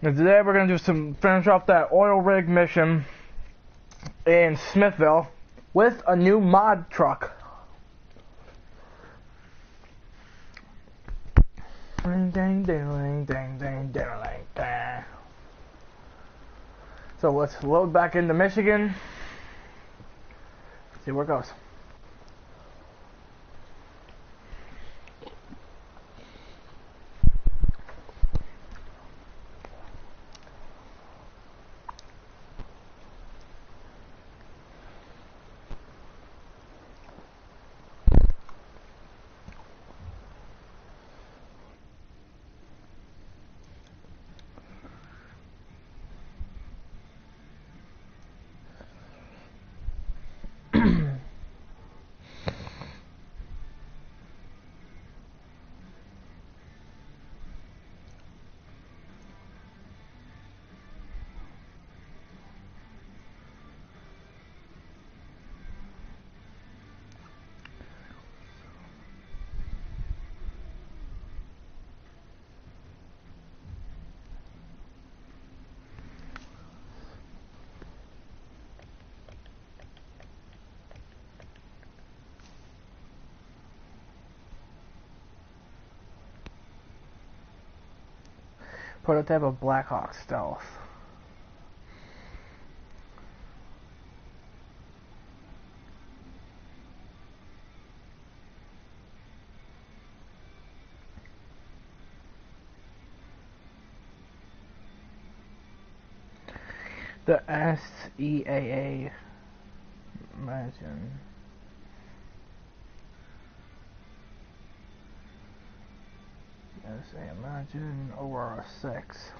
And today we're gonna finish off that oil rig mission in Smithville with a new mod truck. So let's load back into Michigan. See where it goes. Prototype of Black Hawk Stealth. The SEAA Imagine. Imagine Aurora 6.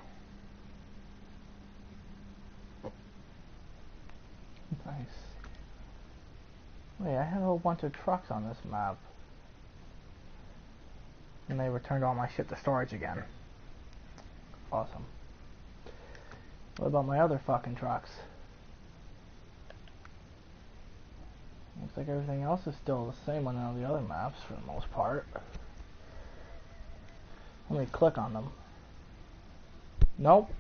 Nice. Wait, I had a whole bunch of trucks on this map. And they returned all my shit to storage again. Awesome. What about my other fucking trucks? Looks like everything else is still the same on all the other maps for the most part. Let me click on them. Nope.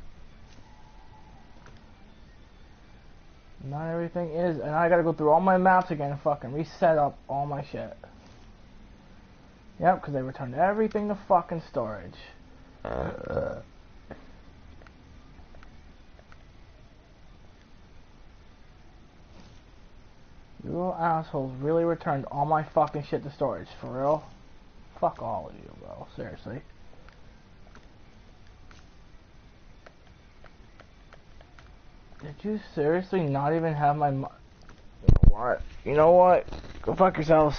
Not everything is, and I gotta go through all my maps again and fucking reset up all my shit. Yep, because they returned everything to fucking storage. You little assholes really returned all my fucking shit to storage, for real? Fuck all of you, bro. Seriously. Did you seriously not even have my You know what? You know what? Go fuck yourselves.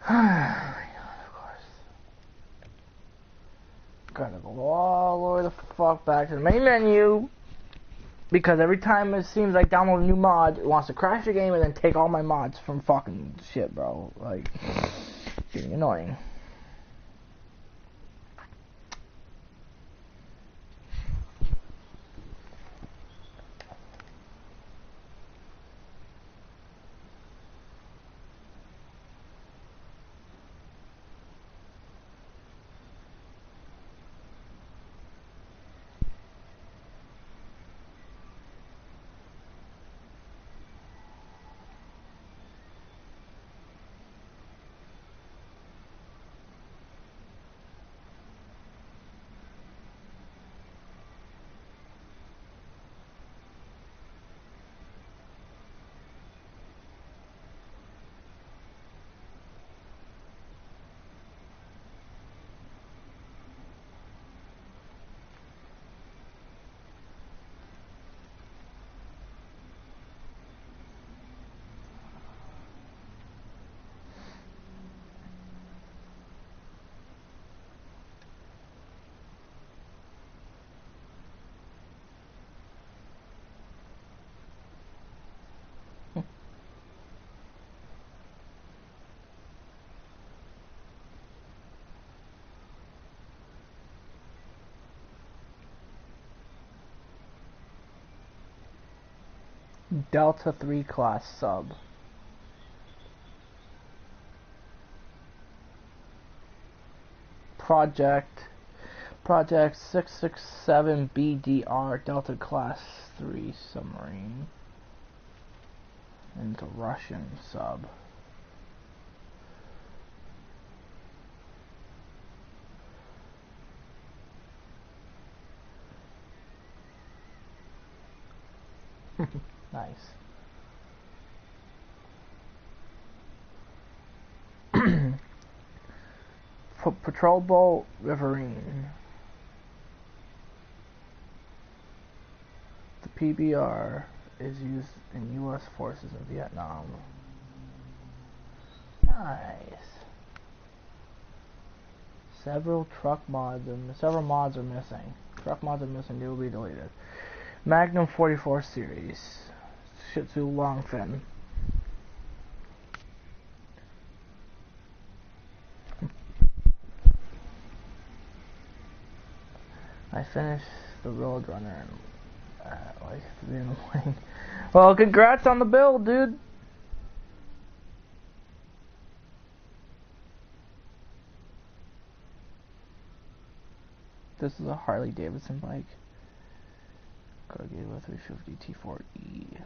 Of course. Gotta go all the way the fuck back to the main menu. Because every time it seems like download a new mod, it wants to crash the game and then take all my mods from fucking shit, bro. Like, getting annoying. Delta 3 class sub. Project 667 BDR Delta class 3 submarine. And it's a Russian sub. Nice. Patrol boat Riverine. The PBR is used in U.S. forces in Vietnam. Nice. Several mods are missing. Truck mods are missing. They will be deleted. Magnum 44 series. Shih Tzu Longfin. I finished the Roadrunner at like 3 in the morning. Well, congrats on the build, dude. This is a Harley Davidson bike. Cargill 350 T4E.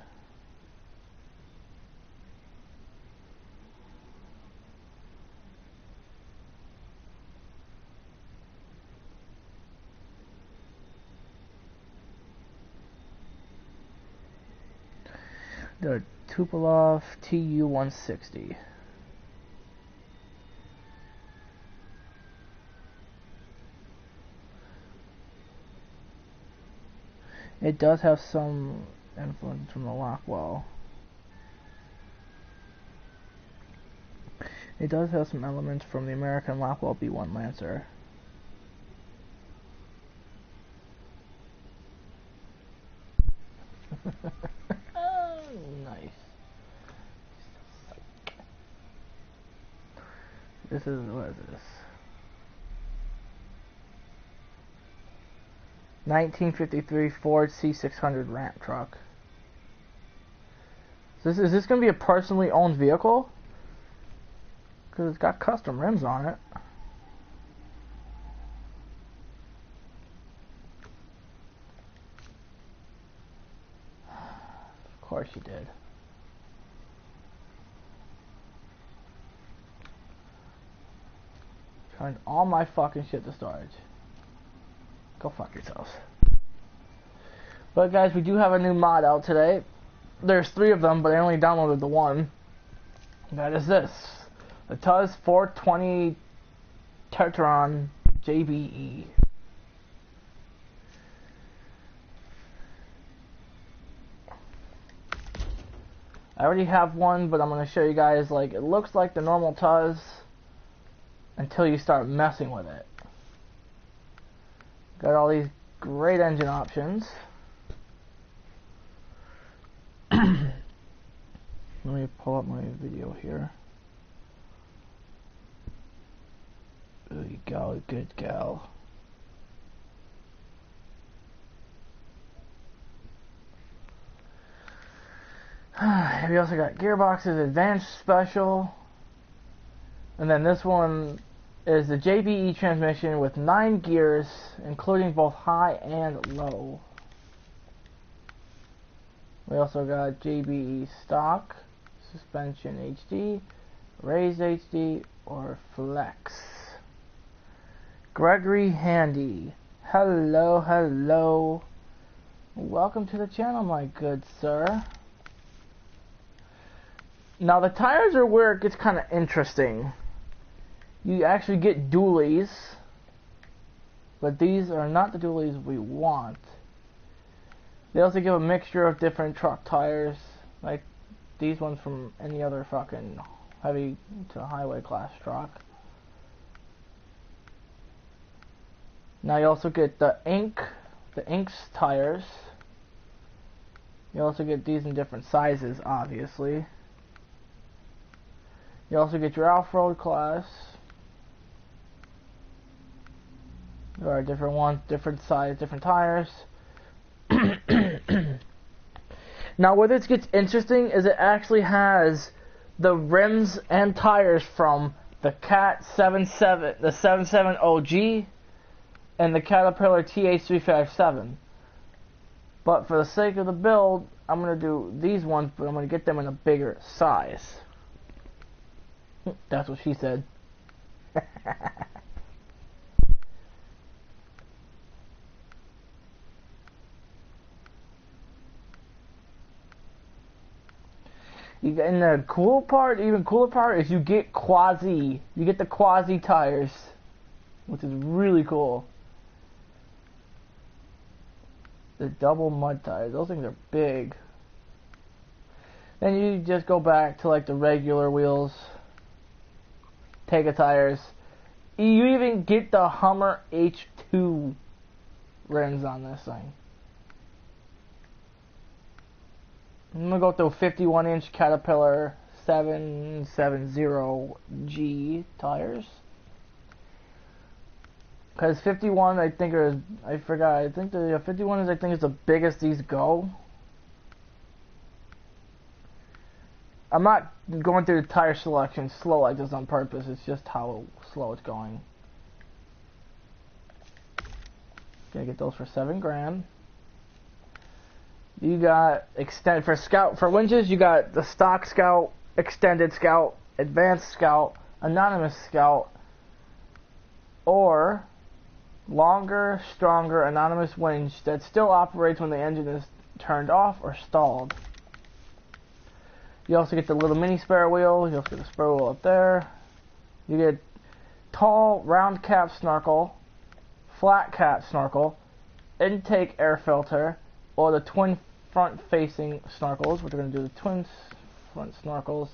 The Tupolev TU-160. It does have some influence from the Lockwell. It does have some elements from the American Lockwell B1 Lancer. Nice. What is this? 1953 Ford C600 ramp truck. Is this going to be a personally owned vehicle? Because it's got custom rims on it. Of course you did. Trying all my fucking shit to storage. Go fuck yourselves. But guys, we do have a new mod out today. There's 3 of them, but I only downloaded the one. That is this. The Tuz 420 Tetron JBE. I already have one, but I'm going to show you guys, like, it looks like the normal Tuz until you start messing with it. Got all these great engine options. Let me pull up my video here. Good gal, good gal. We also got gearboxes, advanced special. And then this one is the JBE transmission with 9 gears, including both high and low. We also got JBE stock, suspension HD, raised HD, or flex. Gregory Handy. Hello, hello. Welcome to the channel, my good sir. Now the tires are where it gets kind of interesting. You actually get dualies, but these are not the dualies we want. They also give a mixture of different truck tires, like these ones from any other fucking heavy to highway class truck. Now you also get the Inks tires. You also get these in different sizes, obviously. You also get your off-road class. There are different ones, different size, different tires. Now, where this gets interesting is it actually has the rims and tires from the Cat 77, the 77 OG, and the Caterpillar TH357. But for the sake of the build, I'm going to do these ones, but I'm going to get them in a bigger size. That's what she said. And the cool part, even cooler part, is you get quasi. You get the quasi tires, which is really cool. The double mud tires, those things are big. Then you just go back to like the regular wheels, Tega tires. You even get the Hummer H2 rims on this thing. I'm going to go through 51-inch Caterpillar 770G tires. Because 51, I think the 51 is, is the biggest these go. I'm not going through the tire selection slow like this on purpose, it's just how slow it's going. Gonna get those for $7,000. You got for winches, you got the stock Scout, extended Scout, advanced Scout, anonymous Scout, or longer, stronger anonymous winch that still operates when the engine is turned off or stalled. You also get the little mini spare wheel. You also get the spare wheel up there. You get tall round cap snorkel, flat cap snorkel, intake air filter, or the twin front-facing snorkels. We're going to do the twin front snorkels.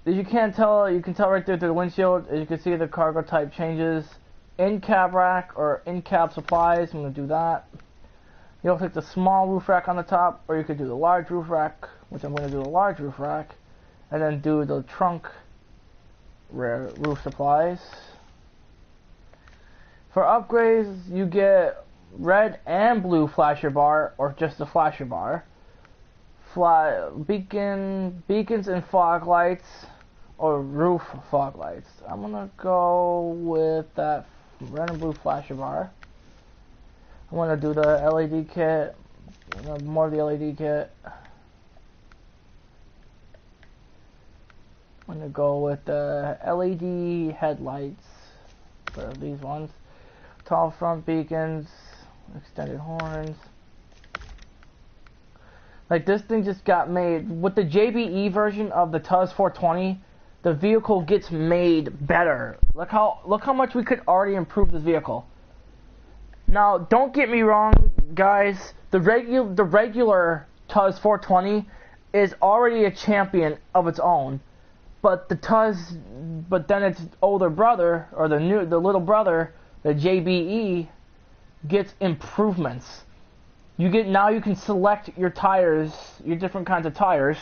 As you can tell right there through the windshield. As you can see, the cargo type changes. In-cab rack or in-cab supplies. I'm going to do that. You also take the small roof rack on the top, or you could do the large roof rack, which I'm going to do the large roof rack, and then do the trunk roof supplies. For upgrades, you get red and blue flasher bar, or just the flasher bar. Beacons and fog lights, or roof fog lights. I'm gonna go with that red and blue flasher bar. I'm gonna do the LED kit, more of the LED kit. I'm gonna go with the LED headlights for these ones. Tall front beacons, extended horns. Like, this thing just got made with the JBE version of the Tuz 420. The vehicle gets made better. Look how much we could already improve this vehicle. Now, don't get me wrong, guys. The regular Tuz 420 is already a champion of its own. But then its older brother, or the little brother, the JBE, gets improvements. Now you can select your tires, your different kinds of tires.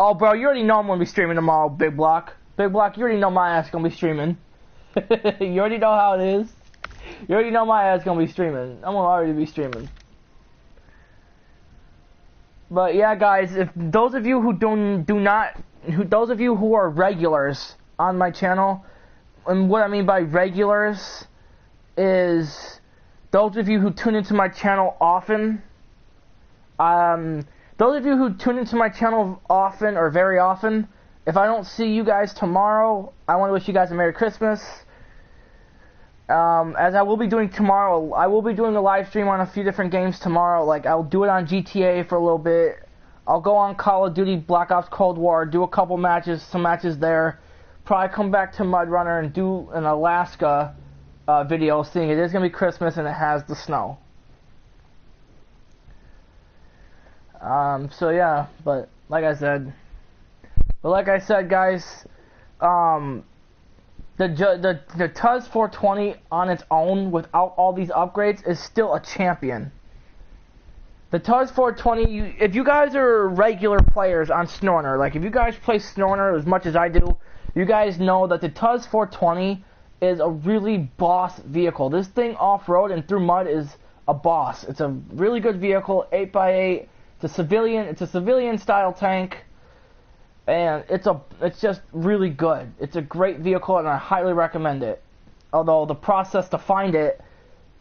Oh, bro, you already know I'm gonna be streaming tomorrow, Big Block. Big Block, you already know my ass gonna be streaming. You already know how it is. You already know my ass gonna be streaming. I'm gonna already be streaming. But yeah, guys, if those of you who those of you who are regulars on my channel, and what I mean by regulars is those of you who tune into my channel often. Those of you who tune into my channel often or very often, if I don't see you guys tomorrow, I want to wish you guys a Merry Christmas. As I will be doing tomorrow, I will be doing a live stream on a few different games tomorrow. Like, I'll do it on GTA for a little bit. I'll go on Call of Duty Black Ops Cold War, do a couple matches, some matches there. Probably come back to MudRunner and do an Alaska video, seeing it is going to be Christmas and it has the snow. So yeah, but like I said, guys, the Tuz 420 on its own, without all these upgrades, is still a champion. The Tuz 420, if you guys are regular players on SnowRunner, like if you guys play SnowRunner as much as I do, you guys know that the Tuz 420 is a really boss vehicle. This thing off-road and through mud is a boss. It's a really good vehicle, 8x8. It's a civilian style tank, and it's just really good. It's a great vehicle, and I highly recommend it. Although the process to find it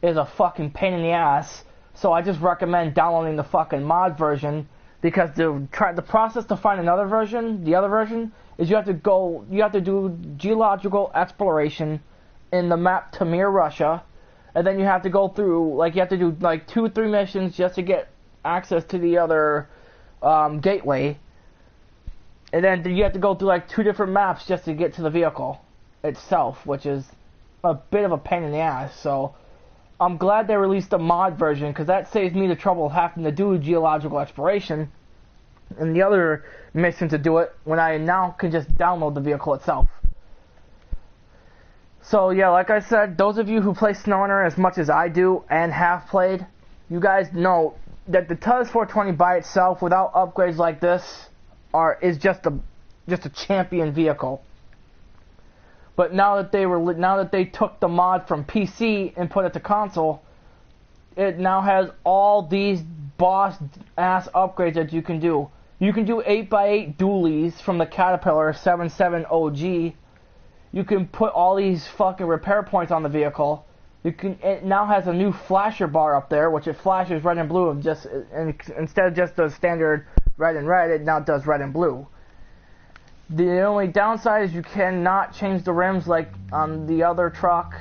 is a fucking pain in the ass, so I just recommend downloading the fucking mod version, because the process to find the other version is you have to do geological exploration in the map Tamir, Russia, and then you have to go through, like, you have to do like 2 or 3 missions just to get access to the other gateway, and then you have to go through like 2 different maps just to get to the vehicle itself, which is a bit of a pain in the ass. So I'm glad they released a mod version, because that saves me the trouble of having to do geological exploration and the other mission to do it, when I now can just download the vehicle itself. So yeah, like I said, those of you who play SnowRunner as much as I do and have played, you guys know that the Tuz 420 by itself, without upgrades like this, is just a champion vehicle. But now that they took the mod from PC and put it to console, it now has all these boss ass upgrades that you can do. You can do 8x8 dualies from the Caterpillar 77 OG. You can put all these fucking repair points on the vehicle. It now has a new flasher bar up there, which it flashes red and blue, and instead of just the standard red and red, it now does red and blue. The only downside is you cannot change the rims like on the other truck.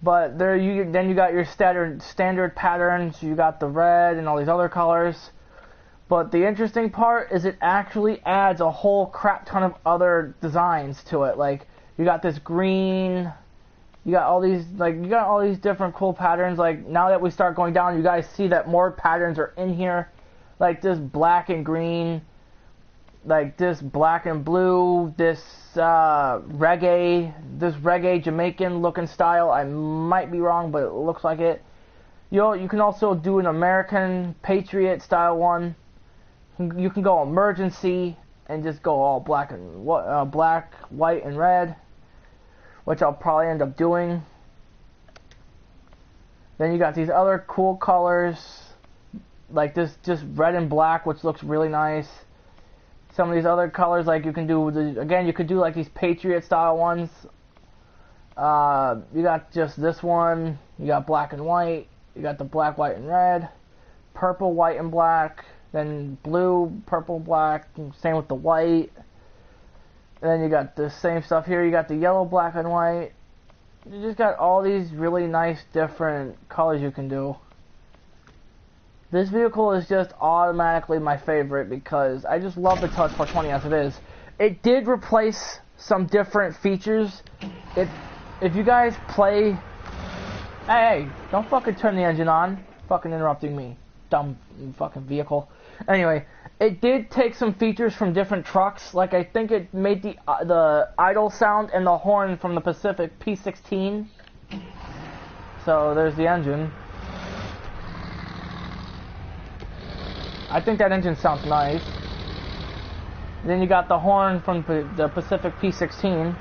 But then you got your standard patterns. You got the red and all these other colors. But the interesting part is it actually adds a whole crap ton of other designs to it. Like, you got this green, you got all these different cool patterns. Like, now that we start going down, you guys see that more patterns are in here. Like this black and green, like this black and blue, this reggae Jamaican looking style. I might be wrong, but it looks like it. You can also do an American Patriot style one. You can go emergency and just go all black, white, and red, which I'll probably end up doing. Then you got these other cool colors, like this, just red and black, which looks really nice. Some of these other colors, like you could do like these Patriot style ones. You got just this one. You got black and white. You got the black, white, and red. Purple, white, and black. Then blue, purple, black. Same with the white. And then you got the same stuff here. You got the yellow, black, and white. You just got all these really nice different colors you can do. This vehicle is just automatically my favorite because I just love the Tuz 420 as it is. It did replace some different features. If you guys play... Hey, don't fucking turn the engine on. Fucking interrupting me. Dumb fucking vehicle. Anyway, it did take some features from different trucks. Like, I think it made the idle sound and the horn from the Pacific P16. So, there's the engine. I think that engine sounds nice. Then you got the horn from the Pacific P16.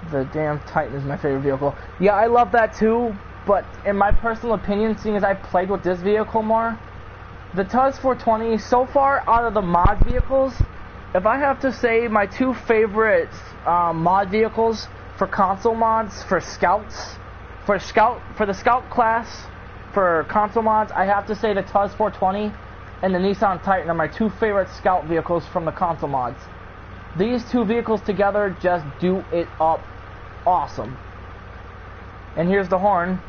The damn Titan is my favorite vehicle. Yeah, I love that too, but in my personal opinion, seeing as I played with this vehicle more, the Tuz 420, so far out of the mod vehicles, if I have to say my 2 favorite mod vehicles for console mods, for scouts, for the scout class, for console mods, I have to say the Tuz 420 and the Nissan Titan are my 2 favorite scout vehicles from the console mods. These 2 vehicles together just do it up awesome. And here's the horn.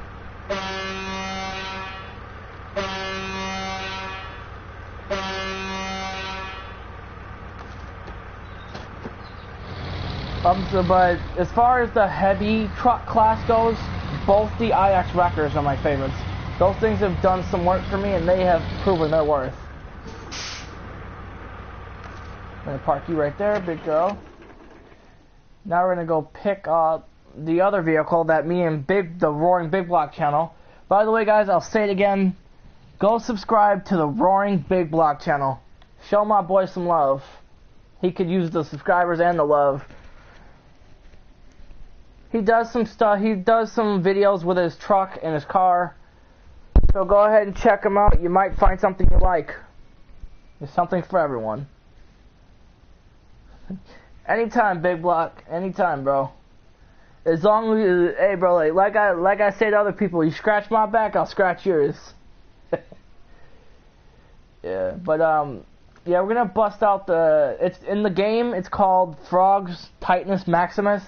But as far as the heavy truck class goes, both the IX Wreckers are my favorites. Those things have done some work for me, and they have proven their worth. I'm going to park you right there, big girl. Now we're going to go pick up the other vehicle that me and the Roaring Big Block channel. By the way, guys, I'll say it again. Go subscribe to the Roaring Big Block channel. Show my boy some love. He could use the subscribers and the love. He does some stuff. He does some videos with his truck and his car. So go ahead and check him out. You might find something you like. There's something for everyone. Anytime, Big Block. Anytime, bro. As long as, hey, bro, like I say to other people, you scratch my back, I'll scratch yours. Yeah, but yeah, we're gonna bust out the. It's in the game. It's called Frog's Tightness Maximus,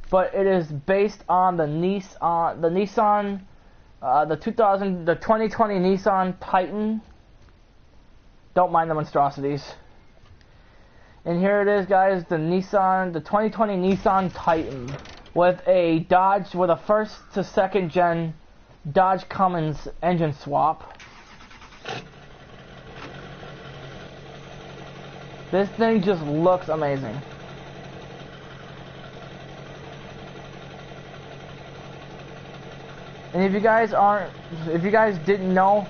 but it is based on the Nissan, the 2020 Nissan Titan. Don't mind the monstrosities. And here it is, guys. The 2020 Nissan Titan with a Dodge, with a first to second gen Dodge Cummins engine swap. This thing just looks amazing. And if you guys didn't know,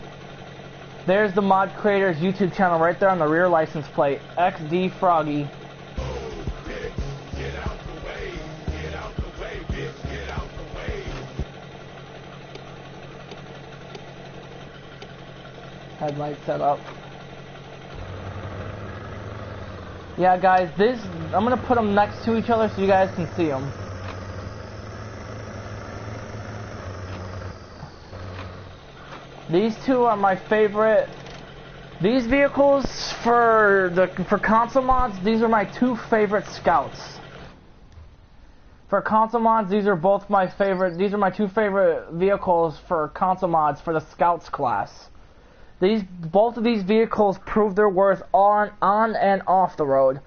there's the mod creator's YouTube channel right there on the rear license plate, XD Froggy. Headlight set up. Yeah, guys, I'm gonna put them next to each other so you guys can see them. These two are my favorite. These vehicles for console mods, these are my two favorite Scouts. For console mods, these are both my favorite. These are my two favorite vehicles for console mods for the Scouts class. Both of these vehicles prove their worth on and off the road.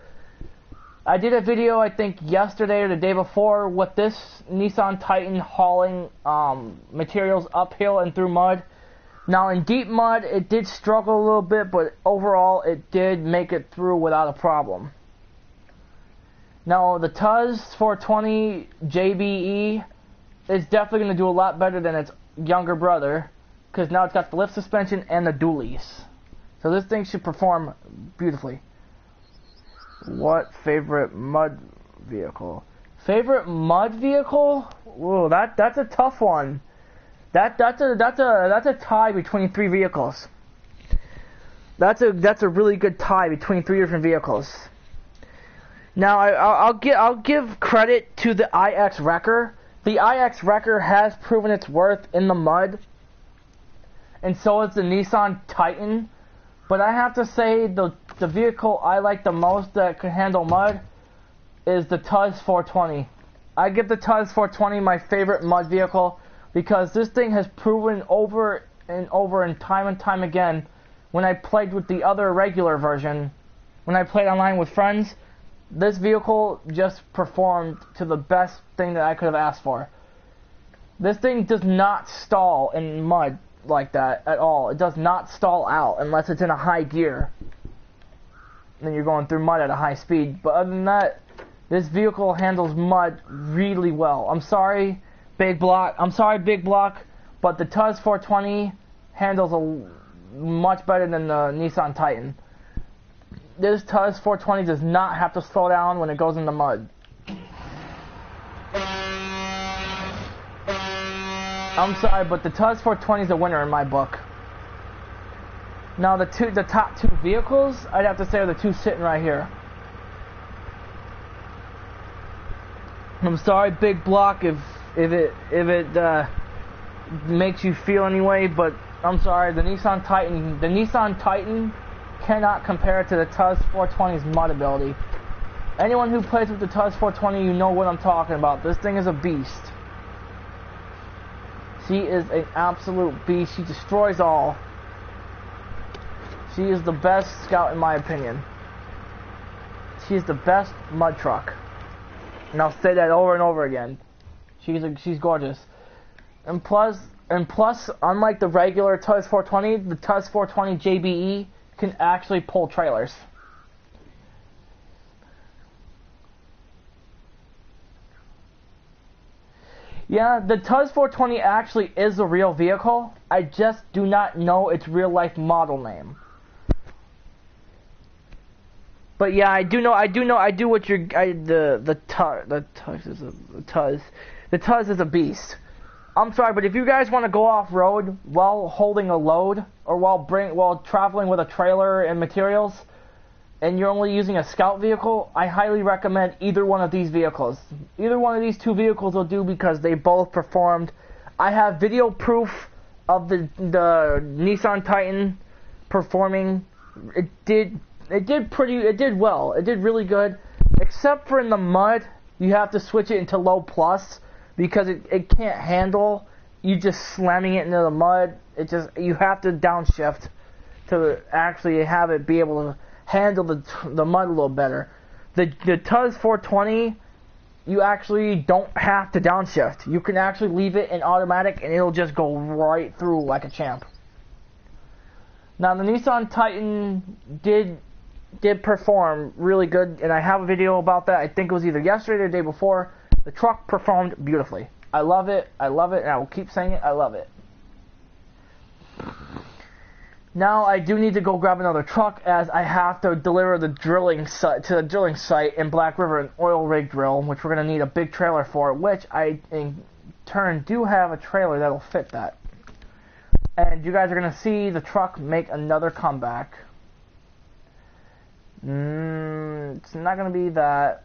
I did a video, I think yesterday or the day before, with this Nissan Titan hauling materials uphill and through mud. Now in deep mud, it did struggle a little bit, but overall it did make it through without a problem. Now the Tuz 420 JBE is definitely going to do a lot better than its younger brother, because now it's got the lift suspension and the dualies. So this thing should perform beautifully. What favorite mud vehicle? Favorite mud vehicle? Whoa, that's a tough one. That's a tie between three vehicles. That's a really good tie between three different vehicles. Now I'll give credit to the IX Wrecker. The IX Wrecker has proven its worth in the mud, and so is the Nissan Titan. But I have to say the vehicle I like the most that can handle mud is the Tuz 420. I give the Tuz 420 my favorite mud vehicle because this thing has proven over and over and time again when I played with the other regular version, when I played online with friends, this vehicle just performed to the best thing that I could have asked for. This thing does not stall in mud like that at all. It does not stall out unless it's in a high gear. Then you're going through mud at a high speed. But other than that, this vehicle handles mud really well. I'm sorry, Big Block, but the Tuz 420 handles much better than the Nissan Titan. This Tuz 420 does not have to slow down when it goes in the mud. I'm sorry, but the Tuz 420 is a winner in my book. Now the top two vehicles, I'd have to say, are the two sitting right here. I'm sorry, Big Block, if it makes you feel anyway, but I'm sorry, the Nissan Titan cannot compare to the Tuz 420's mud ability. Anyone who plays with the Tuz 420, you know what I'm talking about. This thing is a beast. She is an absolute beast. She destroys all. She is the best Scout in my opinion. She is the best mud truck. And I'll say that over and over again. She's gorgeous. And plus, unlike the regular Tuz 420, the Tuz 420 JBE can actually pull trailers. Yeah, the Tuz 420 actually is a real vehicle. I just do not know its real life model name. But yeah, I do what you're. The Tuz is a beast. I'm sorry, but if you guys want to go off road while holding a load or while traveling with a trailer and materials, and you're only using a scout vehicle, I highly recommend either one of these vehicles. Either one of these two vehicles will do because they both performed. I have video proof of the Nissan Titan performing. It did well. It did really good, except for in the mud. You have to switch it into low plus because it can't handle you just slamming it into the mud. You have to downshift to actually have it be able to handle the mud a little better. The Tuz 420, you actually don't have to downshift. You can actually leave it in automatic and it'll just go right through like a champ. Now the Nissan Titan did perform really good, and I have a video about that. I think it was either yesterday or the day before. The truck performed beautifully. I love it, and I will keep saying it, I love it. Now I do need to go grab another truck as I have to deliver the drilling site in Black River, an oil rig drill, which we're going to need a big trailer for, which I in turn do have a trailer that'll fit that. And you guys are going to see the truck make another comeback. It's not going to be that,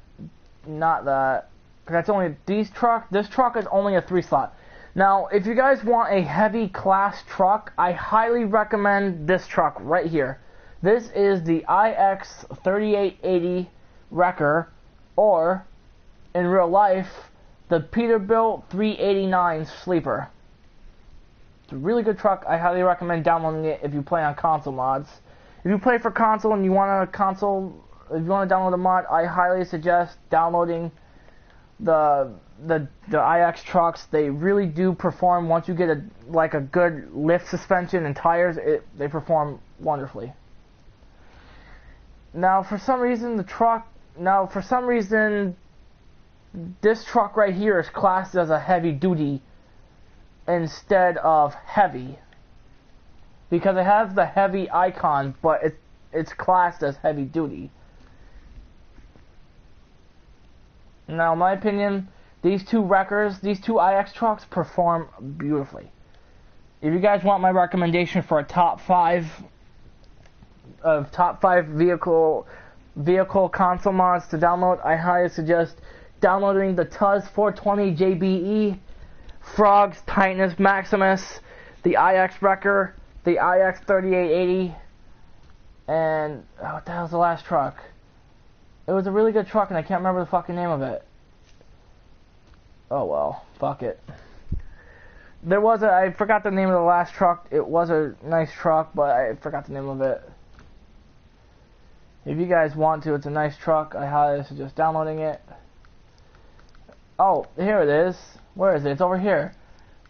not that. That's only this truck is only a 3-slot. Now, if you guys want a heavy class truck, I highly recommend this truck right here. This is the IX 3880 Wrecker, or in real life, the Peterbilt 389 Sleeper. It's a really good truck. I highly recommend downloading it if you play on console mods. If you play for console and you want if you want to download a mod, I highly suggest downloading the IX trucks. They really do perform. Once you get a good lift suspension and tires, they perform wonderfully. Now for some reason this truck right here is classed as a heavy duty instead of heavy, because it has the heavy icon, but it's classed as heavy duty. Now, in my opinion, these two IX trucks perform beautifully. If you guys want my recommendation for a top 5 vehicle console mods to download, I highly suggest downloading the Tuz 420 JBE, Frogs Titanus Maximus, the IX Wrecker, the IX 3880, and what the hell's the last truck? It was a really good truck and I can't remember the fucking name of it. Oh well, fuck it. I forgot the name of the last truck. It was a nice truck, but I forgot the name of it. If you guys want to, it's a nice truck. I highly suggest downloading it. Oh, here it is. Where is it? It's over here.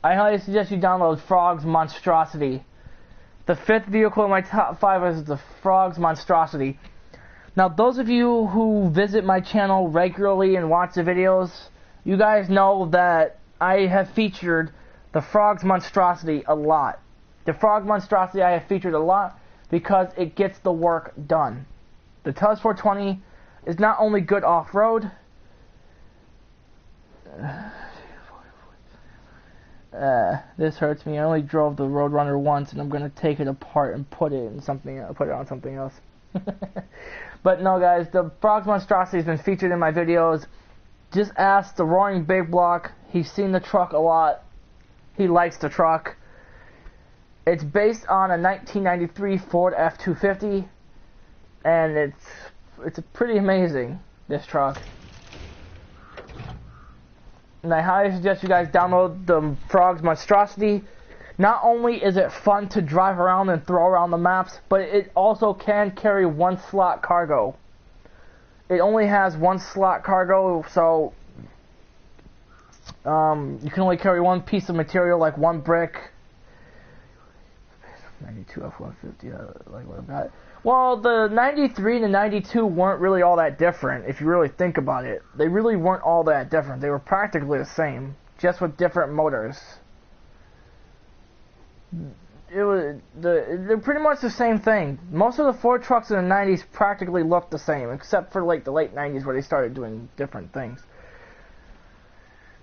I highly suggest you download Frog's Monstrosity. The 5th vehicle in my top 5 is the Frog's Monstrosity. Now, those of you who visit my channel regularly and watch the videos, you guys know that I have featured the Frog's Monstrosity a lot. The Frog Monstrosity I have featured a lot because it gets the work done. The Tuz 420 is not only good off-road, this hurts me. I only drove the Roadrunner once, and I'm gonna take it apart and put it on something else. But no, guys, the Frog's Monstrosity has been featured in my videos. Just ask the Roaring Big Block. He's seen the truck a lot. He likes the truck. It's based on a 1993 Ford F-250, and it's pretty amazing, this truck. And I highly suggest you guys download the Frog's Monstrosity. Not only is it fun to drive around and throw around the maps, but it also can carry 1-slot cargo. It only has 1-slot cargo, so you can only carry one piece of material, like one brick. 92 F-150, like what I've got. Well, the 93 and the 92 weren't really all that different, if you really think about it. They really weren't all that different. They were practically the same, just with different motors. they're pretty much the same thing. Most of the Ford trucks in the 90s practically looked the same, except for like the late 90s where they started doing different things.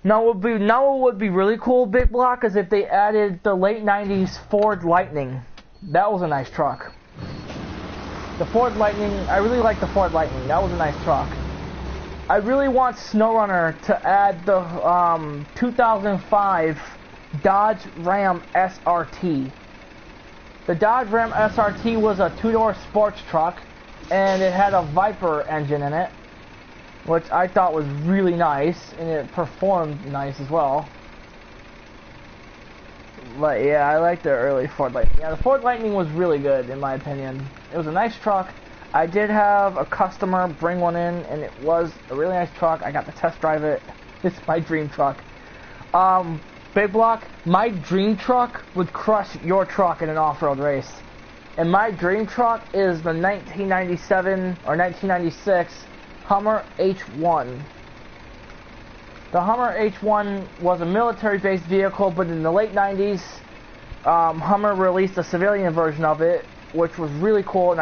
Now what would be really cool, Big Block, is if they added the late 90s Ford Lightning. That was a nice truck. The Ford Lightning, I really like the Ford Lightning. That was a nice truck. I really want SnowRunner to add the 2005 Dodge Ram SRT. The Dodge Ram SRT was a two-door sports truck, and it had a Viper engine in it, which I thought was really nice, and it performed nice as well. But yeah, I like the early Ford Lightning. Yeah, the Ford Lightning was really good, in my opinion. It was a nice truck. I did have a customer bring one in, and it was a really nice truck. I got to test drive it. It's my dream truck. Big Block, my dream truck would crush your truck in an off-road race. And my dream truck is the 1997 or 1996 Hummer H1. The Hummer H1 was a military-based vehicle, but in the late 90s, Hummer released a civilian version of it, which was really cool, and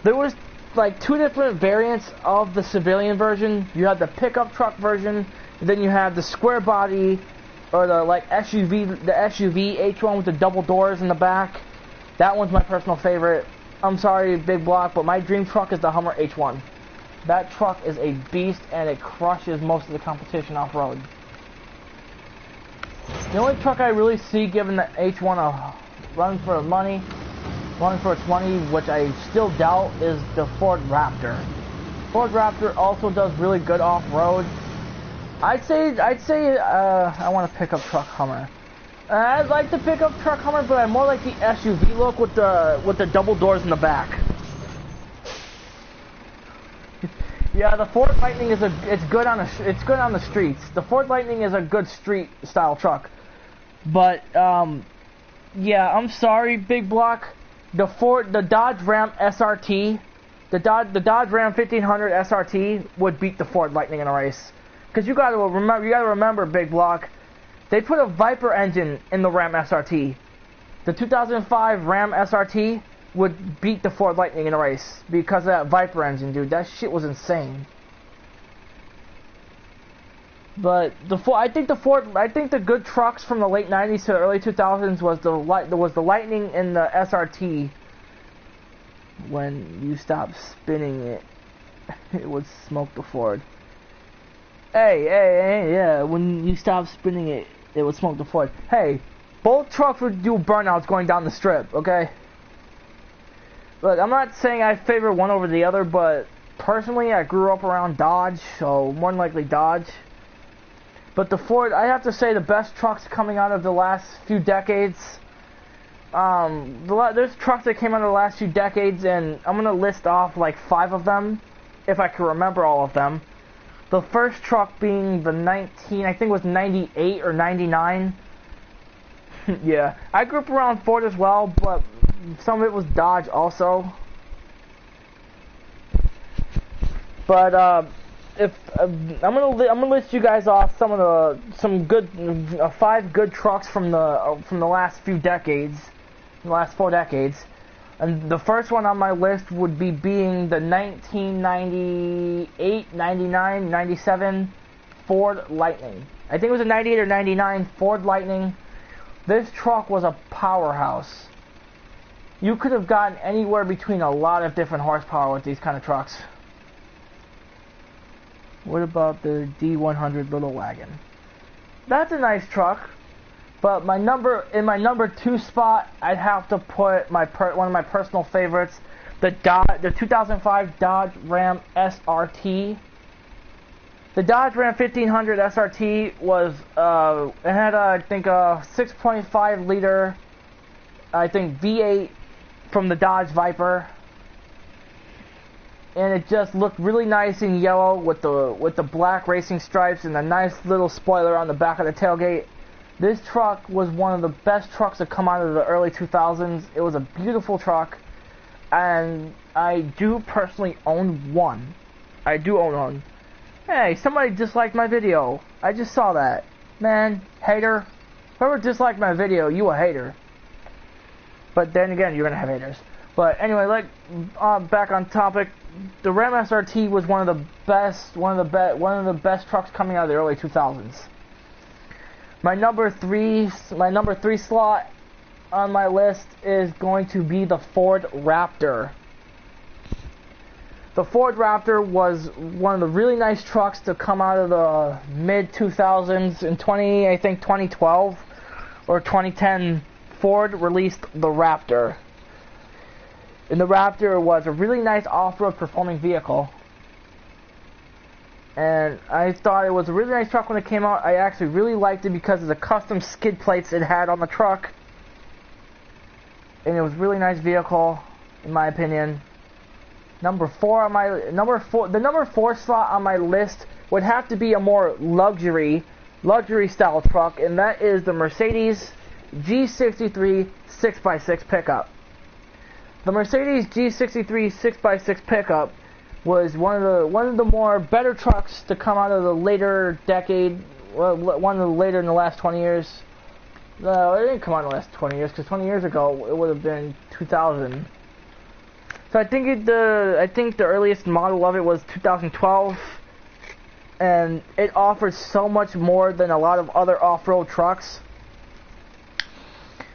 there was like two different variants of the civilian version. You had the pickup truck version, and then you had the square body, or the like SUV H1 with the double doors in the back. That one's my personal favorite. I'm sorry, Big Block, but my dream truck is the Hummer H1. That truck is a beast, and it crushes most of the competition off-road. The only truck I really see giving the H1 a run for its money, which I still doubt, is the Ford Raptor. Ford Raptor also does really good off-road. I'd say I want to pick up truck Hummer. I'd like the pickup truck Hummer, but I more like the SUV look with the double doors in the back. Yeah, the Ford Lightning it's good on the streets. The Ford Lightning is a good street style truck. But yeah, I'm sorry, Big Block. The Dodge Ram SRT, the Dodge Ram 1500 SRT would beat the Ford Lightning in a race. Cause you gotta remember, Big Block, they put a Viper engine in the Ram SRT. The 2005 Ram SRT would beat the Ford Lightning in a race because of that Viper engine, dude. That shit was insane. But I think the good trucks from the late 90s to the early 2000s was the Lightning and the SRT. When you stop spinning it, it would smoke the Ford. Hey, yeah. When you stop spinning it, it would smoke the Ford. Hey, both trucks would do burnouts going down the strip. Okay. Look, I'm not saying I favor one over the other, but personally, I grew up around Dodge, so more than likely Dodge. But the Ford, I have to say, the best trucks coming out of the last few decades. There's trucks that came out of the last few decades, and I'm gonna list off like 5 of them, if I can remember all of them. The first truck being the I think it was 98 or 99. Yeah, I grew up around Ford as well, but some of it was Dodge also. But I'm gonna list you guys off some 5 good trucks from the last few decades, the last 4 decades. And the first one on my list would be being the 1998, 99, 97 Ford Lightning. I think it was a 98 or 99 Ford Lightning. This truck was a powerhouse. You could have gotten anywhere between a lot of different horsepower with these kind of trucks. What about the D100 Little Wagon? That's a nice truck. But in my number 2 spot, I'd have to put one of my personal favorites, the 2005 Dodge Ram SRT. The Dodge Ram 1500 SRT was it had I think a 6.5 liter, I think V8 from the Dodge Viper, and it just looked really nice in yellow with the black racing stripes and a nice little spoiler on the back of the tailgate. This truck was one of the best trucks to come out of the early 2000s. It was a beautiful truck, and I do personally own one. I do own one. Hey, somebody disliked my video. I just saw that. Man, hater. Whoever disliked my video, you a hater. But then again, you're gonna have haters. But anyway, like back on topic, the Ram SRT was one of the best trucks coming out of the early 2000s. My number three slot on my list is going to be the Ford Raptor. The Ford Raptor was one of the really nice trucks to come out of the mid 2000s. In 2012 or 2010, Ford released the Raptor. And the Raptor was a really nice off-road performing vehicle. And I thought it was a really nice truck when it came out. I actually really liked it because of the custom skid plates it had on the truck. And it was a really nice vehicle, in my opinion. The number 4 slot on my list would have to be a more luxury style truck, and that is the Mercedes G63 6x6 pickup. The Mercedes G63 6x6 pickup was one of the more better trucks to come out of the later decade. Well, one of the later in the last 20 years. No, it didn't come out in the last 20 years, because 20 years ago it would have been 2000. So I think the earliest model of it was 2012, and it offers so much more than a lot of other off-road trucks.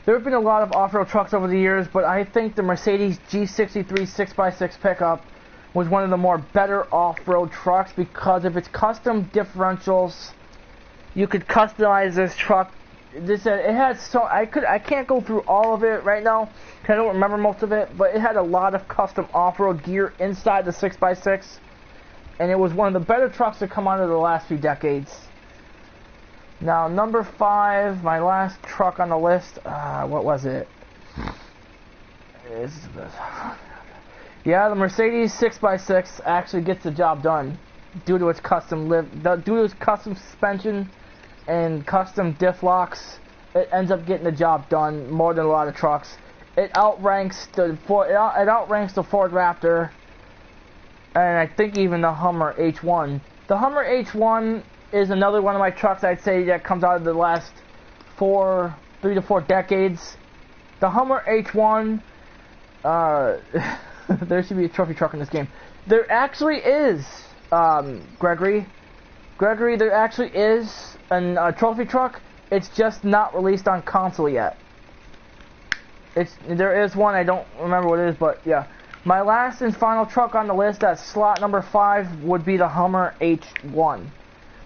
There have been a lot of off-road trucks over the years, but I think the Mercedes G63 6x6 pickup was one of the more better off-road trucks because of its custom differentials. You could customize this truck. It had I can't go through all of it right now because I don't remember most of it, but it had a lot of custom off-road gear inside the 6x6, and it was one of the better trucks to come out of the last few decades. Now, number 5, my last truck on the list, what was it? Yeah, the Mercedes 6x6 actually gets the job done due to its custom suspension and custom diff locks. It ends up getting the job done more than a lot of trucks. It outranks the Ford Raptor, and I think even the Hummer H1. The Hummer H1 is another one of my trucks I'd say that comes out of the last 3 to 4 decades. The Hummer H1, there should be a trophy truck in this game. There actually is, Gregory, there actually is a trophy truck. It's just not released on console yet. There is one, I don't remember what it is, but yeah. My last and final truck on the list at slot number 5 would be the Hummer H1.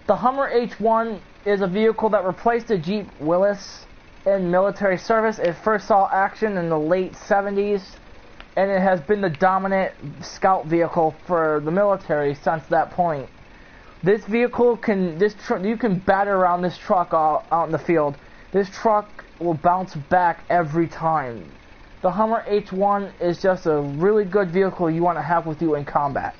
The Hummer H1 is a vehicle that replaced the Jeep Willys in military service. It first saw action in the late 70s, and it has been the dominant scout vehicle for the military since that point. This vehicle you can batter around this truck out in the field. This truck will bounce back every time. The Hummer H1 is just a really good vehicle you want to have with you in combat.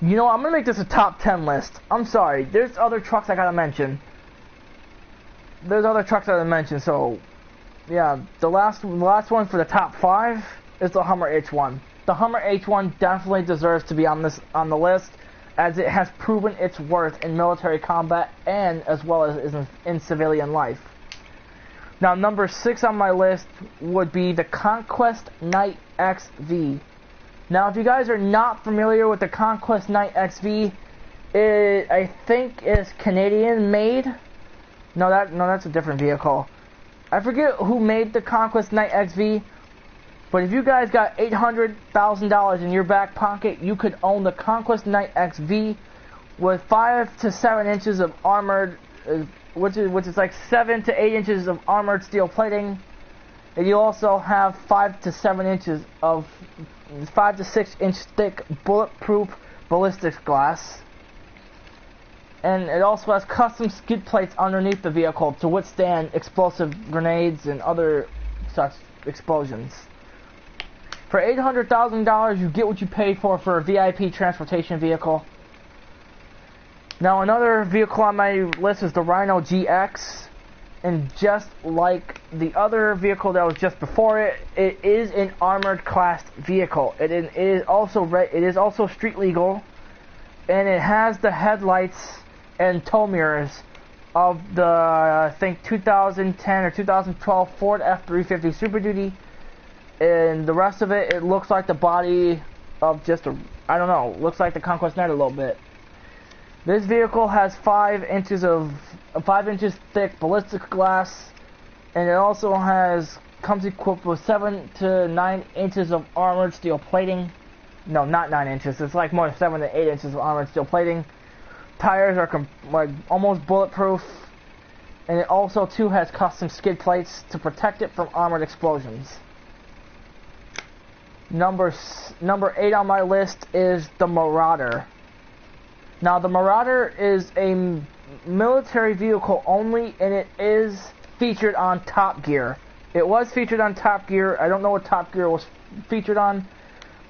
You know, I'm going to make this a top 10 list. I'm sorry, there's other trucks I gotta mention. So yeah, the last one for the top 5 is the Hummer H1. The Hummer H1 definitely deserves to be on the list, as it has proven its worth in military combat and as well as in civilian life. Now, number 6 on my list would be the Conquest Knight XV. Now, if you guys are not familiar with the Conquest Knight XV, I think is Canadian made. No, that's a different vehicle. I forget who made the Conquest Knight XV, but if you guys got $800,000 in your back pocket, you could own the Conquest Knight XV with 5 to 7 inches of armored, which is like 7 to 8 inches of armored steel plating, and you also have 5 to 6 inch thick bulletproof ballistics glass. And it also has custom skid plates underneath the vehicle to withstand explosive grenades and other such explosions. For $800,000, you get what you pay for a VIP transportation vehicle. Now, another vehicle on my list is the Rhino GX. And just like the other vehicle that was just before it, it is an armored class vehicle. It is also street legal, and it has the headlights and tow mirrors of the, I think, 2010 or 2012 Ford F-350 Super Duty. And the rest of it, it looks like the body of just a, I don't know, looks like the Conquest Knight a little bit. This vehicle has 5 inches thick ballistic glass, and it also comes equipped with 7 to 9 inches of armored steel plating. No, not 9 inches. It's like more 7 to 8 inches of armored steel plating. Tires are like almost bulletproof, and it also too has custom skid plates to protect it from armored explosions. Number 8 on my list is the Marauder. Now, the Marauder is a military vehicle only, and it is featured on Top Gear. It was featured on Top Gear. I don't know what Top Gear was featured on,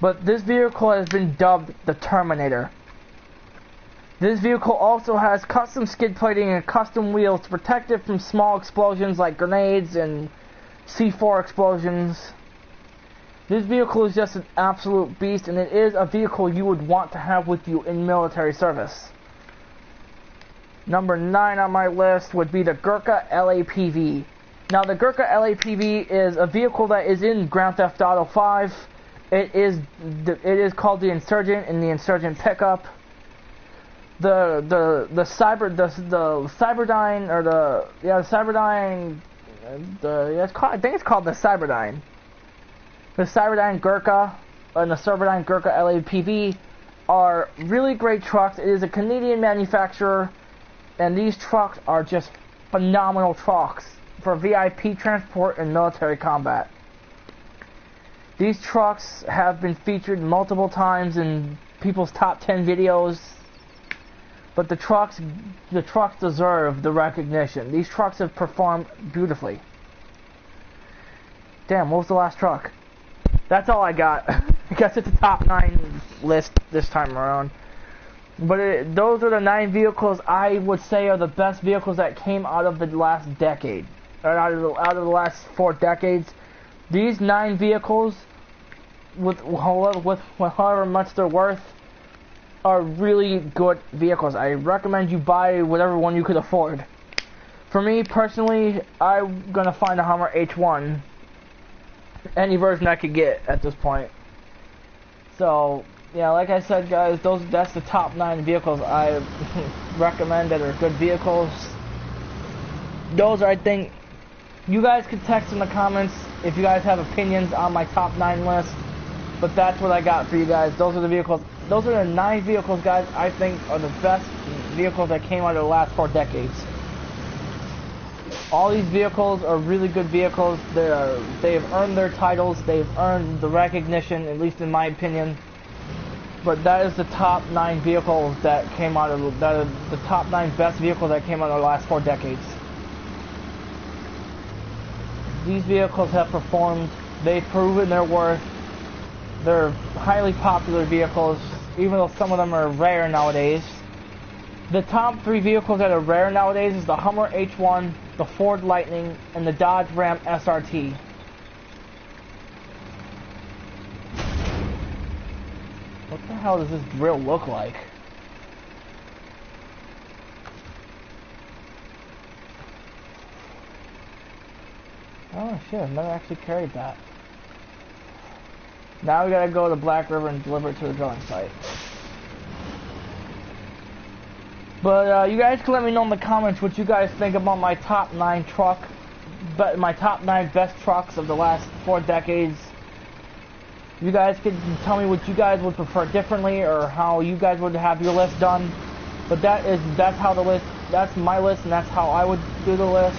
but this vehicle has been dubbed the Terminator. This vehicle also has custom skid plating and custom wheels to protect it from small explosions like grenades and C4 explosions. This vehicle is just an absolute beast, and it is a vehicle you would want to have with you in military service. Number 9 on my list would be the Gurkha LAPV. Now, the Gurkha LAPV is a vehicle that is in Grand Theft Auto 5. It is called the Insurgent in the Insurgent pickup. The Cyberdyne, or the Cyberdyne, I think it's called the Cyberdyne. The Cyberdyne Gurkha and the Cyberdyne Gurkha LAPV are really great trucks. It is a Canadian manufacturer, and these trucks are just phenomenal trucks for VIP transport and military combat. These trucks have been featured multiple times in people's top 10 videos, but the trucks deserve the recognition. These trucks have performed beautifully. Damn, what was the last truck? That's all I got. I guess it's a top 9 list this time around. But those are the 9 vehicles I would say are the best vehicles that came out of the last decade. Or out of the last 4 decades. These 9 vehicles, with however much they're worth, are really good vehicles. I recommend you buy whatever one you could afford. For me, personally, I'm going to find a Hummer H1. Any version I could get at this point. So, yeah, like I said, guys, that's the top 9 vehicles I recommend that are good vehicles. Those are, I think, you guys can text in the comments if you guys have opinions on my top 9 list. But that's what I got for you guys. Those are the vehicles. Those are the 9 vehicles, guys, I think are the best vehicles that came out of the last 4 decades. All these vehicles are really good vehicles. They've earned their titles. They've earned the recognition, at least in my opinion. But that is the top 9 vehicles that came out of the top 9 best vehicles that came out of the last 4 decades. These vehicles have performed. They've proven their worth. They're highly popular vehicles, even though some of them are rare nowadays. The top 3 vehicles that are rare nowadays is the Hummer H1, the Ford Lightning, and the Dodge Ram SRT. What the hell does this drill look like? Oh shit, I've never actually carried that. Now we gotta go to Black River and deliver it to the drilling site. But you guys can let me know in the comments what you guys think about my top 9 my top 9 best trucks of the last 4 decades. You guys can tell me what you guys would prefer differently, or how you guys would have your list done. But that's my list, and that's how I would do the list.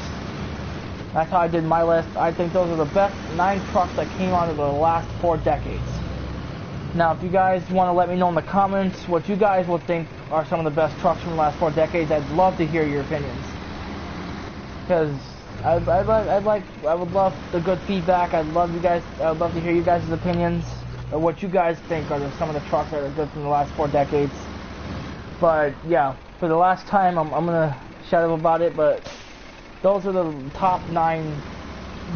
That's how I did my list. I think those are the best 9 trucks that came out of the last 4 decades. Now, if you guys want to let me know in the comments what you guys would think are some of the best trucks from the last 4 decades, I'd love to hear your opinions. Because I would love the good feedback. I'd love to hear you guys' opinions of what you guys think are some of the trucks that are good from the last 4 decades. But yeah, for the last time, I'm gonna shut up about it. But those are the top 9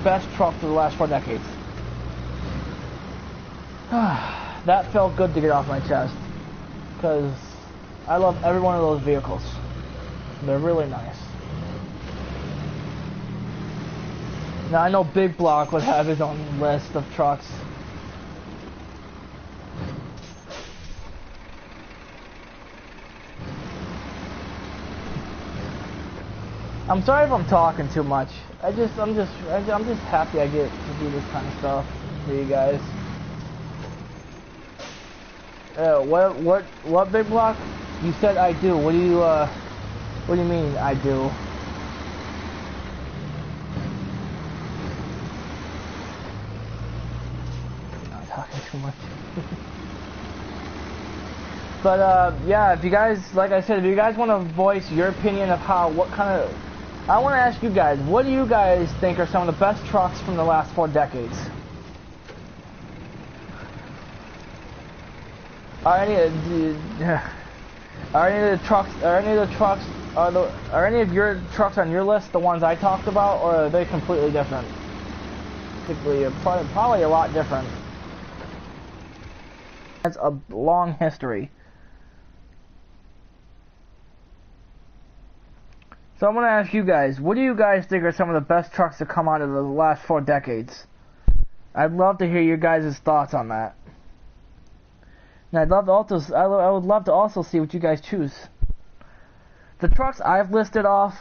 best trucks of the last 4 decades. That felt good to get off my chest, because I love every one of those vehicles. They're really nice. Now I know Big Block would have his own list of trucks. I'm sorry if I'm talking too much. I'm just happy I get to do this kind of stuff for you guys. What Big Block? You said I do. What do you mean I do? I'm not talking too much. But yeah, if you guys, like I said, if you guys want to voice your opinion of what kind of, I want to ask you guys, what do you guys think are some of the best trucks from the last 4 decades? Are any of your trucks on your list the ones I talked about, or are they completely different? Probably a lot different. That's a long history. So I'm going to ask you guys, what do you guys think are some of the best trucks to come out of the last 4 decades? I'd love to hear your guys' thoughts on that. And I would love to also see what you guys choose. The trucks I've listed off,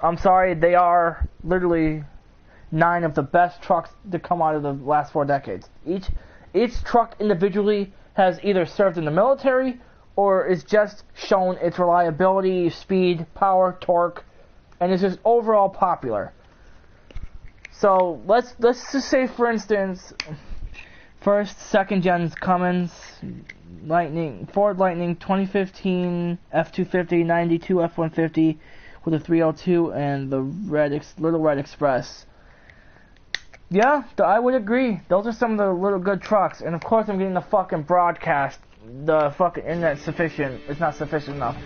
I'm sorry, they are literally 9 of the best trucks to come out of the last 4 decades. Each truck individually has either served in the military or is just shown its reliability, speed, power, torque, and is just overall popular. So let's just say, for instance, first, second gens Cummins, Ford Lightning 2015 F250, 92 F150 with a 302, and the Little Red Express. Yeah, I would agree. Those are some of the little good trucks, and of course I'm getting the fucking broadcast. The fucking internet sufficient. It's not sufficient enough.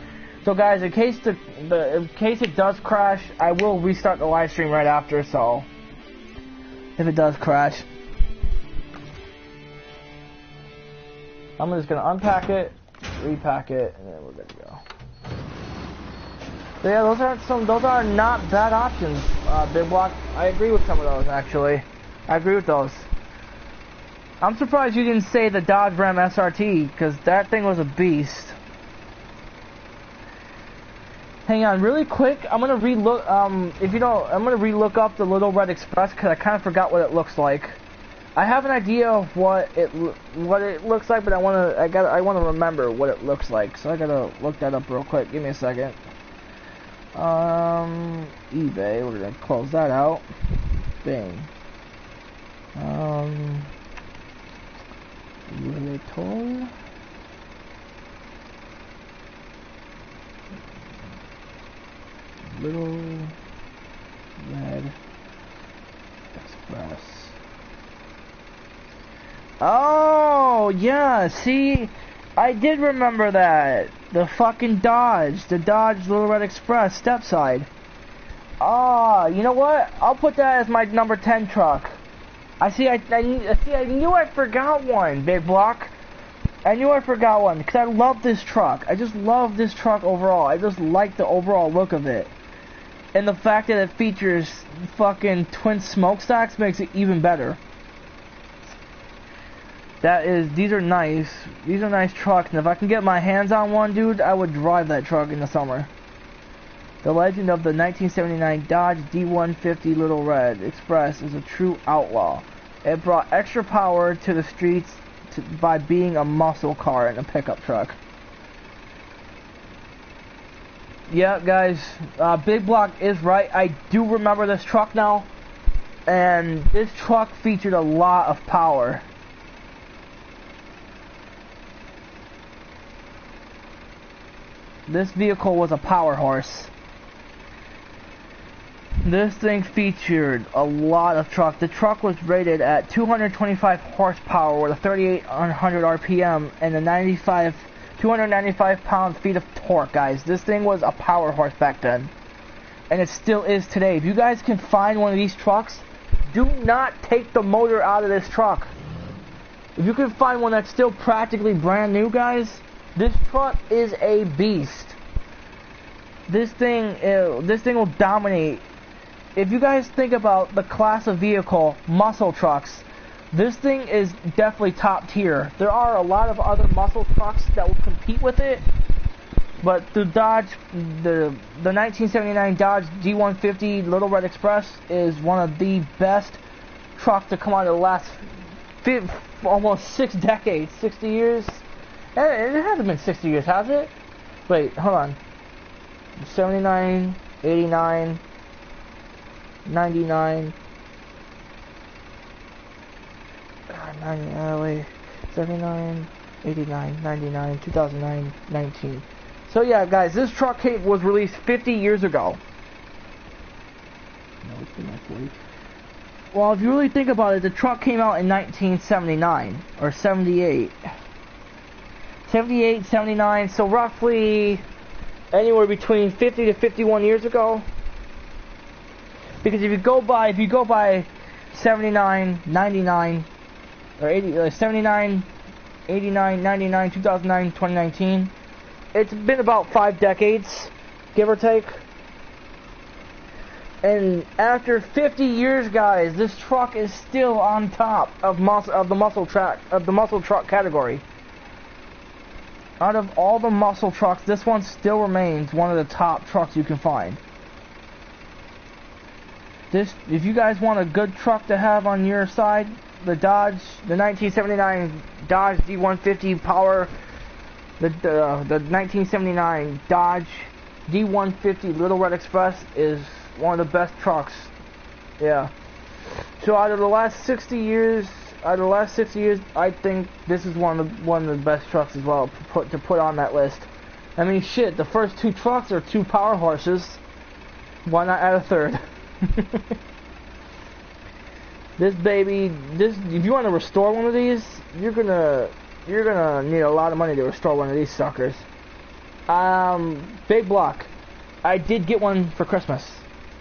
So guys, in case it does crash, I will restart the live stream right after. So if it does crash, I'm just gonna unpack it, repack it, and then we're good to go. So yeah, those are not bad options. Big Block, I agree with some of those actually. I agree with those. I'm surprised you didn't say the Dodge Ram SRT, because that thing was a beast. Hang on, really quick. I'm gonna relook. I'm gonna relook up the Little Red Express because I kind of forgot what it looks like. I have an idea of what it looks like, but I wanna remember what it looks like. So I gotta look that up real quick. Give me a second. eBay. We're gonna close that out. Bing. Little Red Express. Oh yeah, see, I did remember that. The fucking Dodge, Little Red Express step side. Ah, you know what? I'll put that as my number 10 truck. I knew I forgot one, Big Block. I knew I forgot one, because I love this truck. I just love this truck overall. I just like the overall look of it. And the fact that it features fucking twin smokestacks makes it even better. These are nice. These are nice trucks, and if I can get my hands on one, dude, I would drive that truck in the summer. The legend of the 1979 Dodge D150 Little Red Express is a true outlaw. It brought extra power to the streets by being a muscle car and a pickup truck. Yeah, guys, Big Block is right. I do remember this truck now, and this truck featured a lot of power. This vehicle was a power horse. This thing featured a lot of truck. The truck was rated at 225 horsepower with a 3,800 RPM and a 295 pound-feet of torque, guys. This thing was a power horse back then. And it still is today. If you guys can find one of these trucks, do not take the motor out of this truck. If you can find one that's still practically brand new, guys, this truck is a beast. This thing will dominate if you guys think about the class of vehicle, muscle trucks, this thing is definitely top tier. There are a lot of other muscle trucks that will compete with it, but the 1979 Dodge D150 Little Red Express is one of the best trucks to come out of the last almost 6 decades, 60 years. It hasn't been 60 years, has it? Wait, hold on. 79, 89, 99. 79, 89, 99, 2009, 19. So yeah, guys, this truck was released 50 years ago. No, it's been like 40. Well, if you really think about it, the truck came out in 1979 or 78. 78, 79, so roughly anywhere between 50 to 51 years ago. Because if you go by 79, 99, or 80, 79, 89, 99, 2009, 2019, it's been about 5 decades, give or take. And after 50 years, guys, this truck is still on top of the muscle truck category. Out of all the muscle trucks, this one still remains one of the top trucks you can find. If you guys want a good truck to have on your side, the 1979 Dodge D150 Power, the 1979 Dodge D150 Little Red Express is one of the best trucks. Yeah. So out of the last 60 years, I think this is one of the best trucks as well to put on that list. I mean, shit, the first 2 trucks are 2 power horses. Why not add a third? This baby, if you want to restore one of these, you're gonna need a lot of money to restore one of these suckers. Big block. I did get one for Christmas.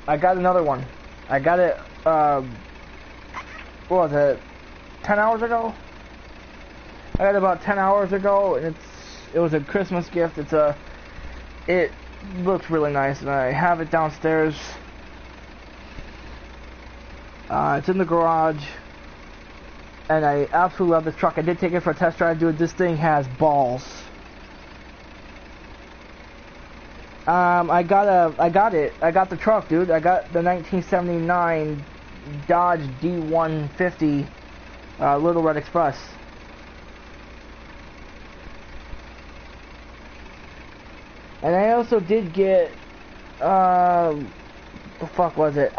I got another one. I got it, what was it, 10 hours ago? I got it about 10 hours ago, and it was a Christmas gift. It looks really nice, and I have it downstairs. It's in the garage, and I absolutely love this truck. I did take it for a test drive, dude. This thing has balls. I got the truck, dude. I got the 1979 Dodge D150 Little Red Express. And I also did get, the fuck was it?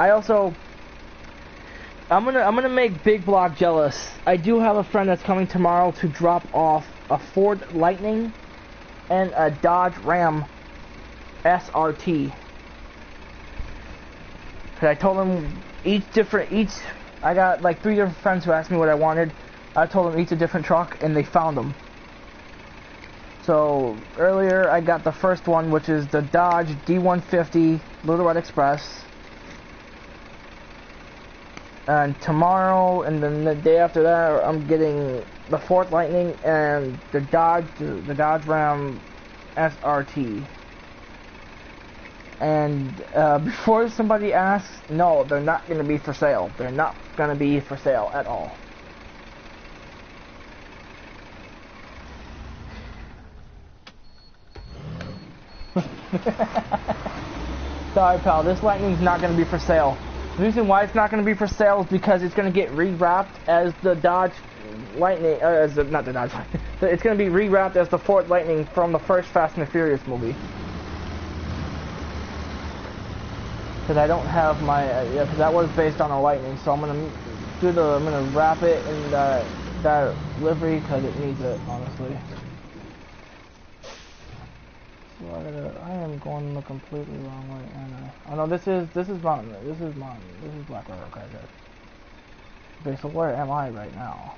I'm gonna make Big Block jealous. I do have a friend that's coming tomorrow to drop off a Ford Lightning and a Dodge Ram SRT. Cause I told him I got like 3 different friends who asked me what I wanted. I told them each a different truck, and they found them. So earlier I got the first one, which is the Dodge D150 Little Red Express. And tomorrow, and then the day after that, I'm getting the Ford Lightning and the Dodge Ram SRT. And before somebody asks, no, they're not going to be for sale. They're not going to be for sale at all. Sorry, pal. This Lightning's not going to be for sale. The reason why it's not going to be for sale is because it's going to get rewrapped as the Dodge Lightning, not the Dodge Lightning. It's going to be rewrapped as the Ford Lightning from the first Fast and the Furious movie. Because I don't have my, because that was based on a Lightning, so I'm going to wrap it in that livery because it needs it, honestly. So I am going the completely wrong way, and oh no, this is Mountain, this is Black River, okay, good. Okay, so where am I right now?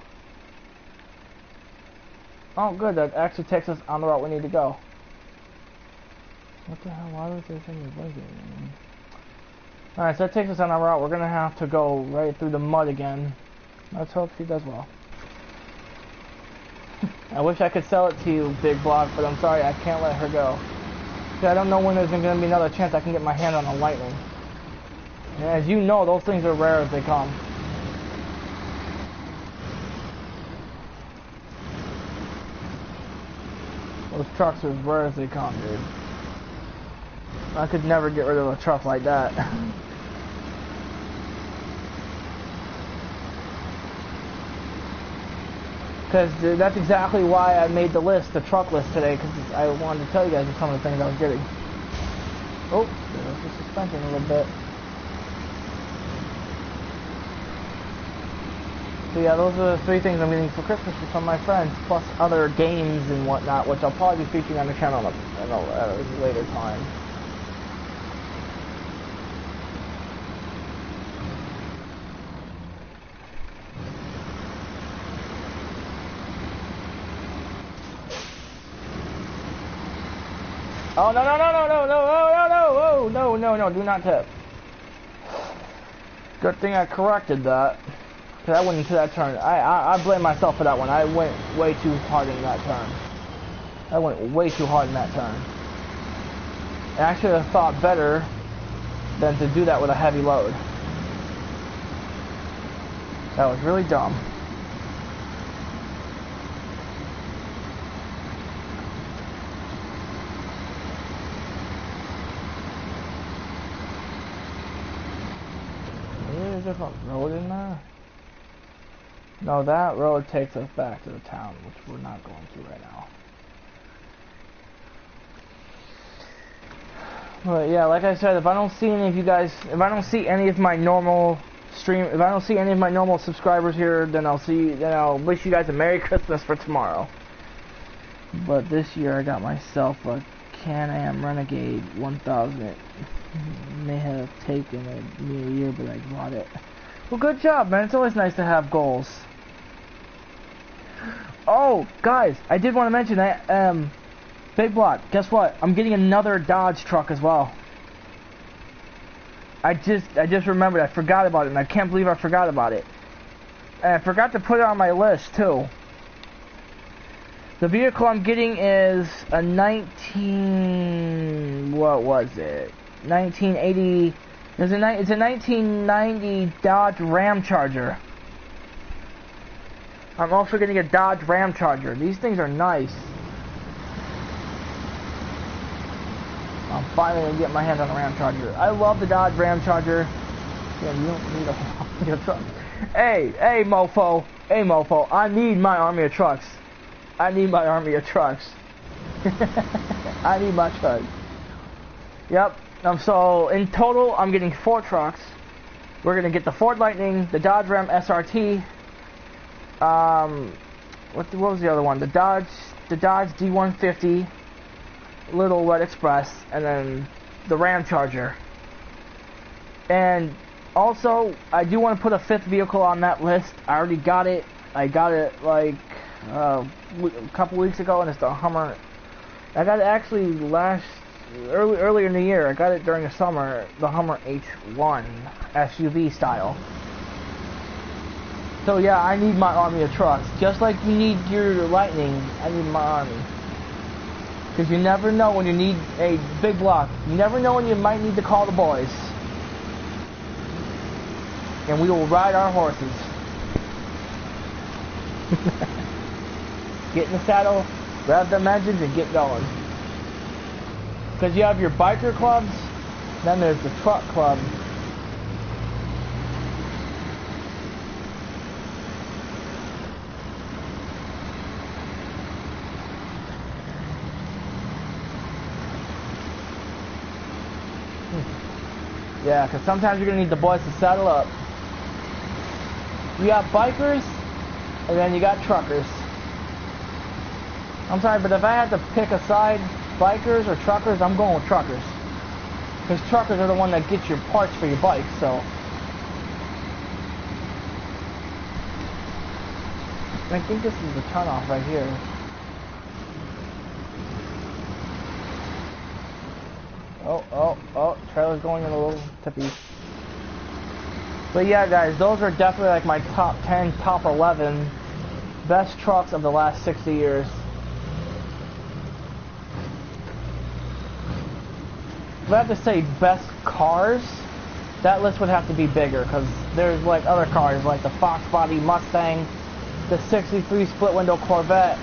Oh good, that actually takes us on the route we need to go. What the hell, why was there something blinking? Alright, so that takes us on our route. We're gonna have to go right through the mud again. Let's hope she does well. I wish I could sell it to you, Big Block, but I'm sorry, I can't let her go. See, I don't know when there's going to be another chance I can get my hand on a Lightning. And as you know, those things are rare as they come. Those trucks are as rare as they come, dude. I could never get rid of a truck like that. Because that's exactly why I made the list, the truck list today, because I wanted to tell you guys some of the things I was getting. Oh, there's the suspension a little bit. So yeah, those are the 3 things I'm getting for Christmas from some of my friends, plus other games and whatnot, which I'll probably be featuring on the channel at a later time. Oh, no, no, no, no, no, no, no, no, no, no, no, no, do not tip. Good thing I corrected that. Because I went into that turn. I blame myself for that one. I went way too hard in that turn. I went way too hard in that turn. And I should have thought better than to do that with a heavy load. That was really dumb. Is there a different road in there? No, that road takes us back to the town, which we're not going to right now. But yeah, like I said, if I don't see any of you guys, if I don't see any of my normal stream, if I don't see any of my normal subscribers here, then I'll wish you guys a Merry Christmas for tomorrow. But this year I got myself a Can-Am Renegade 1000. It may have taken a new year, but I bought it. Well, good job, man. It's always nice to have goals. Oh, guys, I did want to mention that, Big Block, guess what? I'm getting another Dodge truck as well. I just remembered. I forgot about it, and I can't believe I forgot about it. And I forgot to put it on my list, too. The vehicle I'm getting is a 1980... It's a 1990 Dodge Ram Charger. I'm also getting a Dodge Ram Charger. These things are nice. I'm finally going to get my hands on a Ram Charger. I love the Dodge Ram Charger. Yeah, you don't need a truck. Hey, mofo. Hey, mofo. I need my army of trucks. I need my army of trucks. I need my truck. Yep. So in total, I'm getting 4 trucks. We're gonna get the Ford Lightning, the Dodge Ram SRT. What was the other one? The Dodge D150, Little Red Express, and then the Ram Charger. And also, I do want to put a 5th vehicle on that list. I already got it. I got it like a couple weeks ago, and it's the Hummer. I got it actually earlier in the year. I got it during the summer, the Hummer H1 SUV style. So yeah, I need my army of trucks. Just like you need your Lightning, I need my army. Because you never know when you need a Big Block. You never know when you might need to call the boys. And we will ride our horses. Get in the saddle, grab them engines, and get going. Because you have your biker clubs, then there's the truck club. Yeah, because sometimes you're going to need the boys to saddle up. You got bikers, and then you got truckers. I'm sorry, but if I had to pick a side, bikers or truckers, I'm going with truckers. Because truckers are the one that get your parts for your bike, so. I think this is the turnoff right here. Oh, trailer's going in a little tippy. But yeah, guys, those are definitely like my top 10, top 11 best trucks of the last 60 years. If I have to say best cars, that list would have to be bigger, because there's like other cars, like the Fox Body Mustang, the 63 split window Corvette.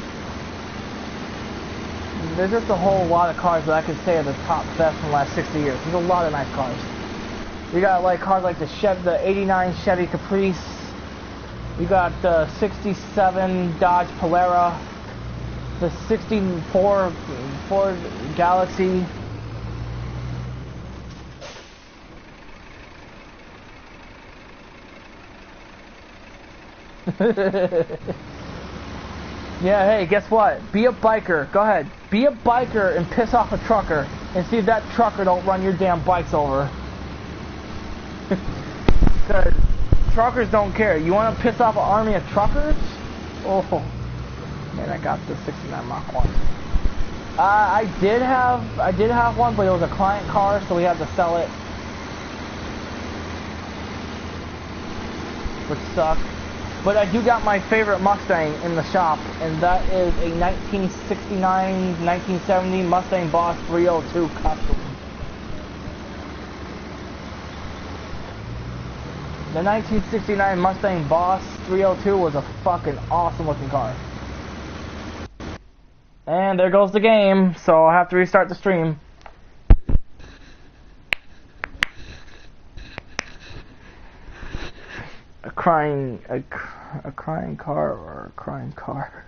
There's just a whole lot of cars that I could say are the top best in the last 60 years. There's a lot of nice cars. You got like cars like the 89 Chevy Caprice. You got the 67 Dodge Polara, the 64 Ford Galaxy. Yeah, hey, guess what? Be a biker. Go ahead. Be a biker and piss off a trucker and see if that trucker don't run your damn bikes over. Because truckers don't care. You want to piss off an army of truckers? Oh, man, I got the 69 Mach 1. I did have one, but it was a client car, so we had to sell it, which sucked. But I do got my favorite Mustang in the shop, and that is a 1969-1970 Mustang Boss 302 Custom. The 1969 Mustang Boss 302 was a fucking awesome looking car. And there goes the game, so I'll have to restart the stream. A crying car or a crying car?